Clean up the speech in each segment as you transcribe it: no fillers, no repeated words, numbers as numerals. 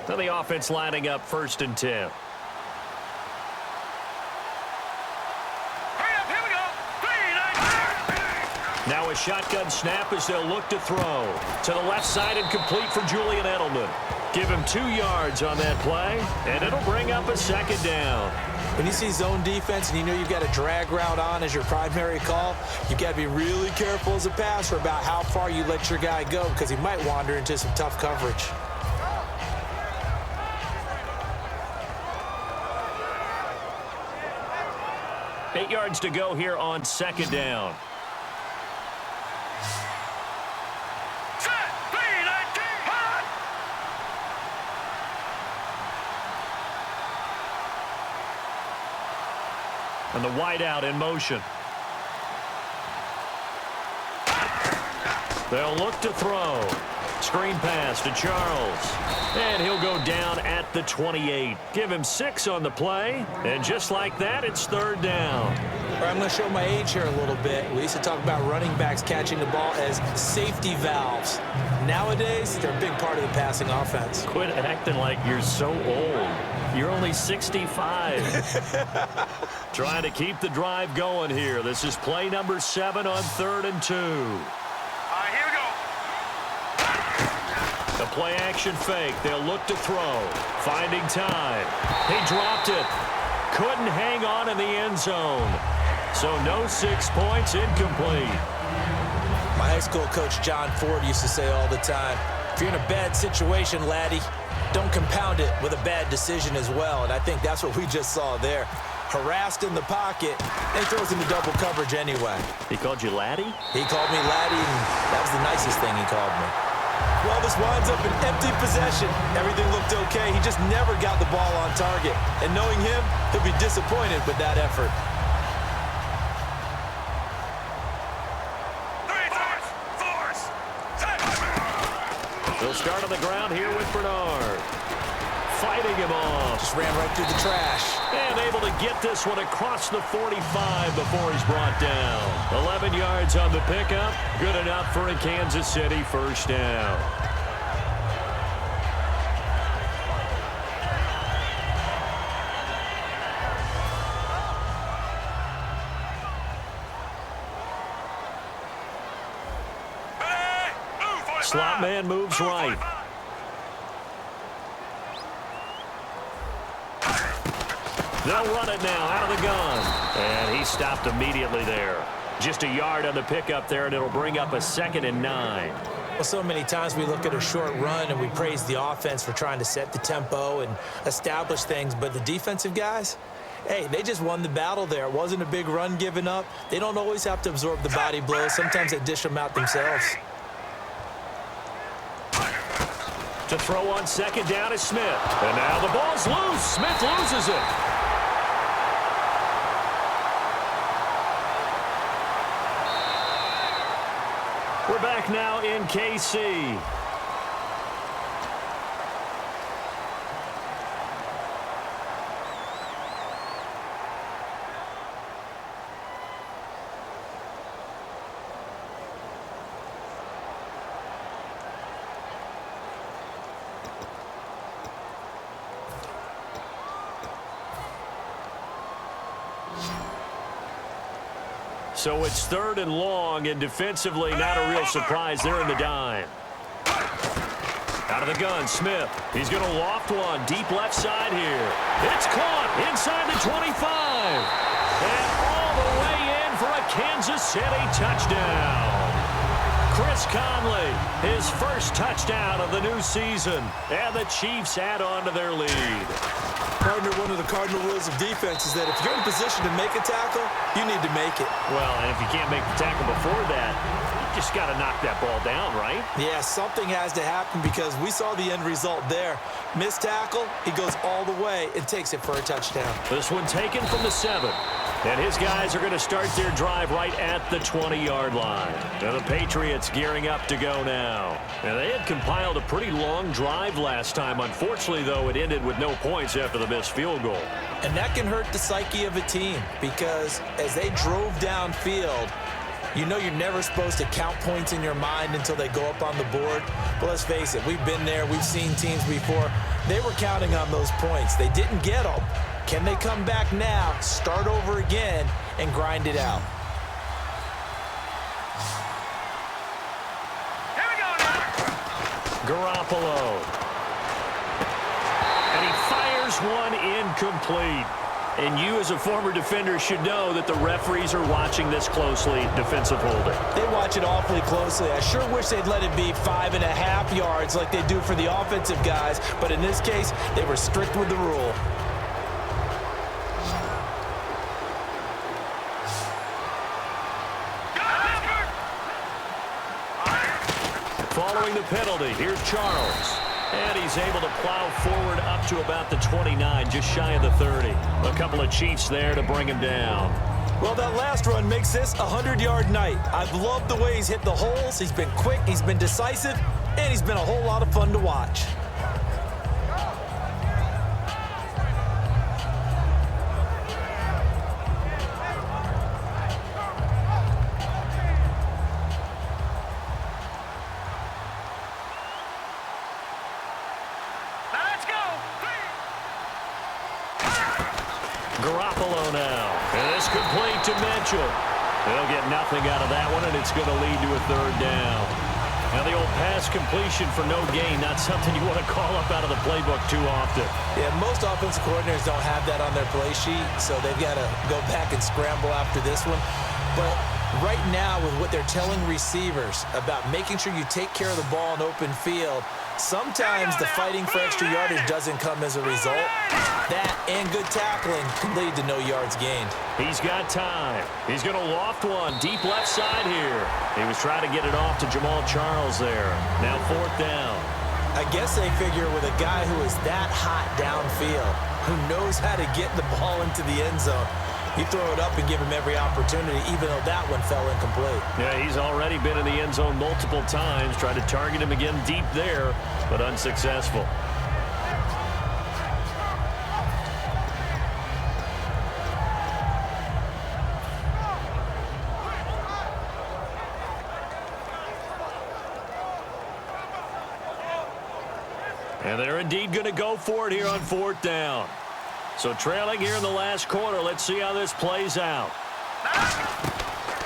So the offense lining up 1st and 10. Now a shotgun snap as they'll look to throw. To the left side and complete for Julian Edelman. Give him 2 yards on that play, and it'll bring up a 2nd down. When you see zone defense and you know you've got a drag route on as your primary call, you've got to be really careful as a passer about how far you let your guy go because he might wander into some tough coverage. Eight yards to go here on 2nd down. And the wideout in motion. They'll look to throw. Screen pass to Charles. And he'll go down at the 28. Give him 6 on the play. And just like that, it's 3rd down. I'm going to show my age here a little bit. We used to talk about running backs catching the ball as safety valves. Nowadays, they're a big part of the passing offense. Quit acting like you're so old. You're only 65. Trying to keep the drive going here. This is play number 7 on 3rd and 2. Here we go. The play action fake. They'll look to throw. Finding time. He dropped it. Couldn't hang on in the end zone. So no 6 points, incomplete. My high school coach John Ford used to say all the time, if you're in a bad situation, laddie, don't compound it with a bad decision as well. And I think that's what we just saw there. Harassed in the pocket, and throws into double coverage anyway. He called you laddie? He called me laddie, and that was the nicest thing he called me. Well, this winds up an empty possession. Everything looked okay. He just never got the ball on target. And knowing him, he'll be disappointed with that effort. They'll start on the ground here with Bernard. Fighting him off. Just ran right through the trash. And able to get this one across the 45 before he's brought down. 11 yards on the pickup. Good enough for a Kansas City 1st down. Slot man moves right. They'll run it now out of the gun. And he stopped immediately there. Just a yard on the pickup there, and it'll bring up a 2nd and 9. Well, so many times we look at a short run and we praise the offense for trying to set the tempo and establish things, but the defensive guys, hey, they just won the battle there. It wasn't a big run given up. They don't always have to absorb the body blows. Sometimes they dish them out themselves. To throw on 2nd down is Smith. And now the ball's loose. Smith loses it. We're back now in KC. So it's 3rd and long, and defensively not a real surprise. They're in the dime. Out of the gun, Smith. He's going to loft one deep left side here. It's caught inside the 25. And all the way in for a Kansas City touchdown. Chris Conley, his 1st touchdown of the new season. And the Chiefs add on to their lead. Partner, one of the cardinal rules of defense is that if you're in position to make a tackle, you need to make it. Well, and if you can't make the tackle before that, you just got to knock that ball down, right? Yeah, something has to happen because we saw the end result there. Missed tackle, he goes all the way and takes it for a touchdown. This one taken from the 7. And his guys are going to start their drive right at the 20-yard line. Now the Patriots gearing up to go now. And they had compiled a pretty long drive last time. Unfortunately, though, it ended with no points after the missed field goal. And that can hurt the psyche of a team because as they drove downfield, You know you're never supposed to count points in your mind until they go up on the board. But let's face it, we've been there. We've seen teams before. They were counting on those points. They didn't get them. Can they come back now, start over again, and grind it out? Here we go now. Garoppolo. And he fires one incomplete. And you, as a former defender, should know that the referees are watching this closely, defensive holding. They watch it awfully closely. I sure wish they'd let it be 5.5 yards like they do for the offensive guys. But in this case, they were strict with the rule. Following the penalty, here's Charles. And he's able to plow forward up to about the 29, just shy of the 30. A couple of Chiefs there to bring him down. Well, that last run makes this a 100-yard night. I've loved the way he's hit the holes. He's been quick, he's been decisive, and he's been a whole lot of fun to watch. Garoppolo now. And it's complete to Mitchell. They'll get nothing out of that one, and it's going to lead to a third down. Now, the old pass completion for no gain, not something you want to call up out of the playbook too often. Yeah, most offensive coordinators don't have that on their play sheet, so they've got to go back and scramble after this one. But right now, with what they're telling receivers about making sure you take care of the ball in open field, sometimes the fighting for extra yardage doesn't come as a result. That and good tackling can lead to no yards gained. He's got time. He's going to loft one deep left side here. He was trying to get it off to Jamal Charles there. Now fourth down. I guess they figure with a guy who is that hot downfield, who knows how to get the ball into the end zone, you throw it up and give him every opportunity, even though that one fell incomplete. Yeah, he's already been in the end zone multiple times. Tried to target him again deep there, but unsuccessful. And they're indeed going to go for it here on fourth down. So trailing here in the last quarter. Let's see how this plays out.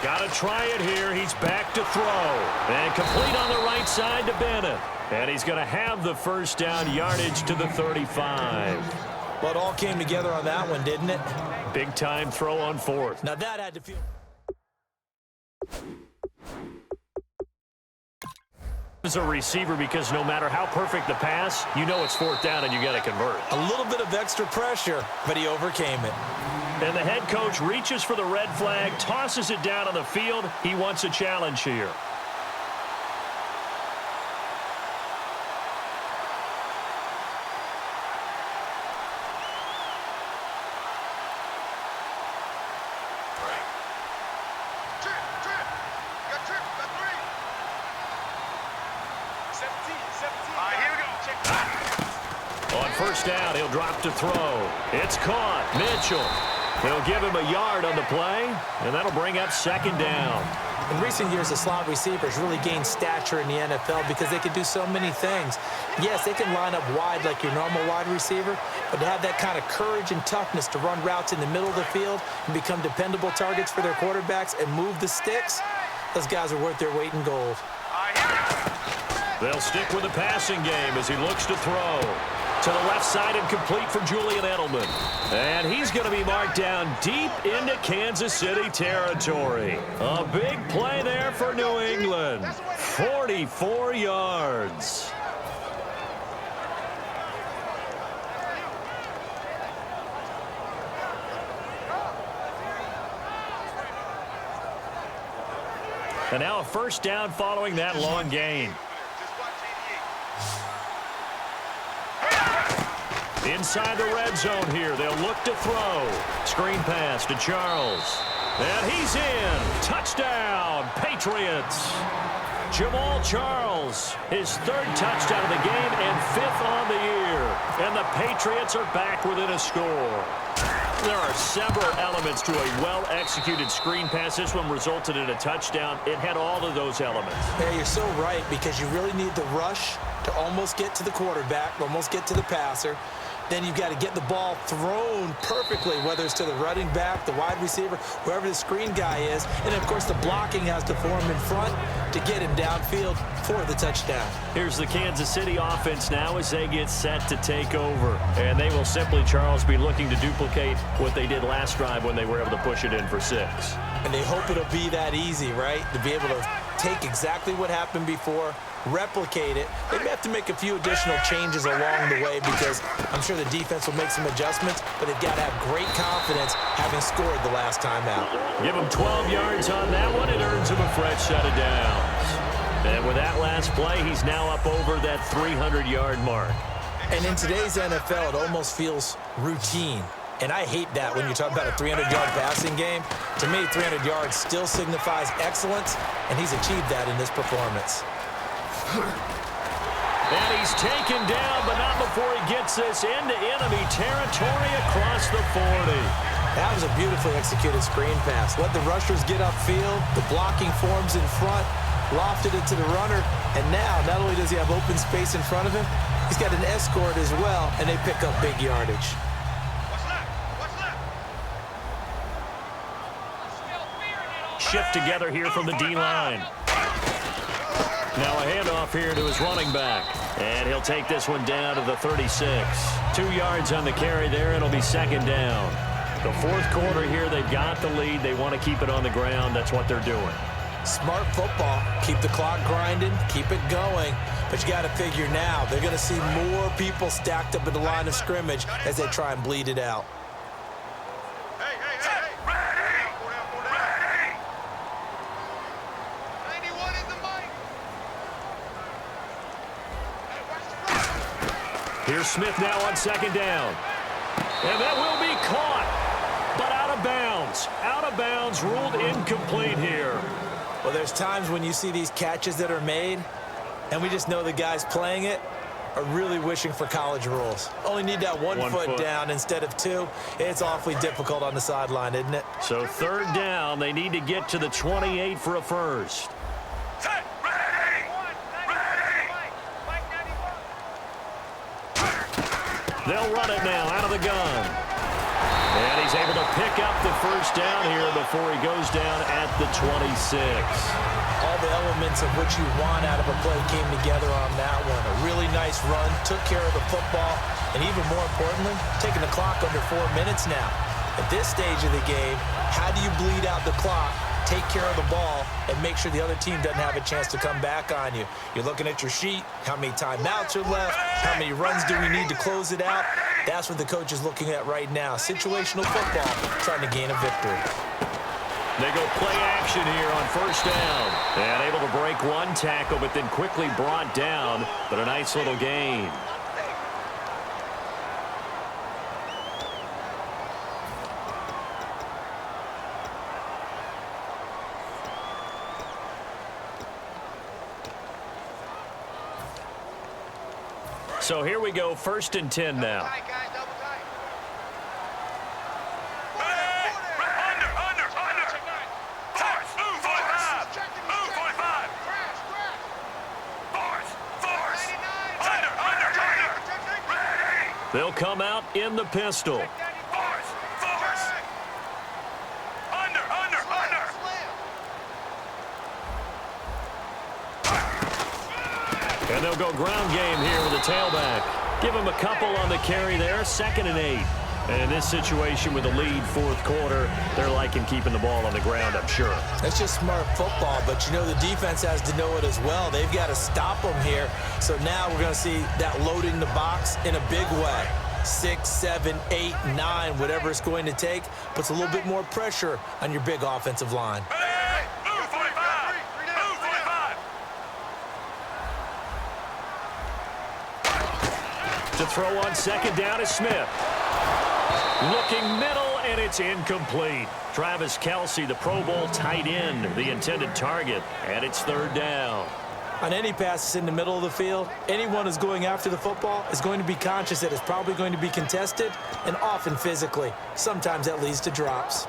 Got to try it here. He's back to throw. And complete on the right side to Bennett. And he's going to have the first down, yardage to the 35. Well, it all came together on that one, didn't it? Big time throw on fourth. Now that had to feel... As a receiver, because no matter how perfect the pass, you know it's fourth down and you got to convert. A little bit of extra pressure, but he overcame it. And the head coach reaches for the red flag, tosses it down on the field. He wants a challenge here. On first down, he'll drop to throw. It's caught. Mitchell. They'll give him a yard on the play, and that'll bring up second down. In recent years, the slot receivers really gained stature in the NFL because they can do so many things. Yes, they can line up wide like your normal wide receiver, but to have that kind of courage and toughness to run routes in the middle of the field and become dependable targets for their quarterbacks and move the sticks, those guys are worth their weight in gold. They'll stick with the passing game as he looks to throw. To the left side and complete for Julian Edelman. And he's going to be marked down deep into Kansas City territory. A big play there for New England. 44 yards. And now a first down following that long gain. Inside the red zone here. They'll look to throw. Screen pass to Charles. And he's in. Touchdown, Patriots. Jamal Charles, his third touchdown of the game and fifth on the year. And the Patriots are back within a score. There are several elements to a well-executed screen pass. This one resulted in a touchdown. It had all of those elements. Yeah, you're so right, because you really need the rush to almost get to the quarterback, almost get to the passer. Then you've got to get the ball thrown perfectly, whether it's to the running back, the wide receiver, whoever the screen guy is. And, of course, the blocking has to form in front to get him downfield for the touchdown. Here's the Kansas City offense now as they get set to take over. And they will simply, Charles, be looking to duplicate what they did last drive when they were able to push it in for 6. And they hope it'll be that easy, right, to be able to take exactly what happened before, replicate it. They may have to make a few additional changes along the way, because I'm sure the defense will make some adjustments, but they've got to have great confidence having scored the last time out. Give him 12 yards on that one. It earns him a fresh set of downs. And with that last play, he's now up over that 300-yard mark. And in today's NFL, it almost feels routine. And I hate that when you talk about a 300-yard passing game. To me, 300 yards still signifies excellence, and he's achieved that in this performance. And he's taken down, but not before he gets this into enemy territory across the 40. That was a beautifully executed screen pass. Let the rushers get upfield. The blocking forms in front. Lofted it to the runner. And now, not only does he have open space in front of him, he's got an escort as well, and they pick up big yardage. Shift together here from the D-line. Now a handoff here to his running back. And he'll take this one down to the 36. 2 yards on the carry there. It'll be second down. The fourth quarter here, they've got the lead. They want to keep it on the ground. That's what they're doing. Smart football. Keep the clock grinding. Keep it going. But you got to figure now, they're going to see more people stacked up at the line of scrimmage as they try and bleed it out. Here's Smith now on second down. And that will be caught, but out of bounds. Out of bounds, ruled incomplete here. Well, there's times when you see these catches that are made, and we just know the guys playing it are really wishing for college rules. Only need that one foot down instead of 2. It's awfully difficult on the sideline, isn't it? So third down, they need to get to the 28 for a first. They'll run it now out of the gun. And he's able to pick up the first down here before he goes down at the 26. All the elements of what you want out of a play came together on that one. A really nice run, took care of the football, and even more importantly, taking the clock under 4 minutes now. At this stage of the game, how do you bleed out the clock, take care of the ball, and make sure the other team doesn't have a chance to come back on you? You're looking at your sheet, how many timeouts are left, how many runs do we need to close it out? That's what the coach is looking at right now. Situational football, trying to gain a victory. They go play action here on first down. And able to break one tackle, but then quickly brought down. But a nice little gain. So here we go, first and 10 now. They'll come out in the pistol. And they'll go ground game here with a tailback. Give him a couple on the carry there, 2nd and 8. And in this situation with the lead fourth quarter, they're liking keeping the ball on the ground, I'm sure. That's just smart football, but you know the defense has to know it as well. They've got to stop them here. So now we're going to see that loading the box in a big way. 6, 7, 8, 9, whatever it's going to take, puts a little bit more pressure on your big offensive line. To throw on second down is Smith. Looking middle, and it's incomplete. Travis Kelce, the Pro Bowl tight end, the intended target, and it's third down. On any passes in the middle of the field, anyone who's going after the football is going to be conscious that it's probably going to be contested and often physically. Sometimes that leads to drops.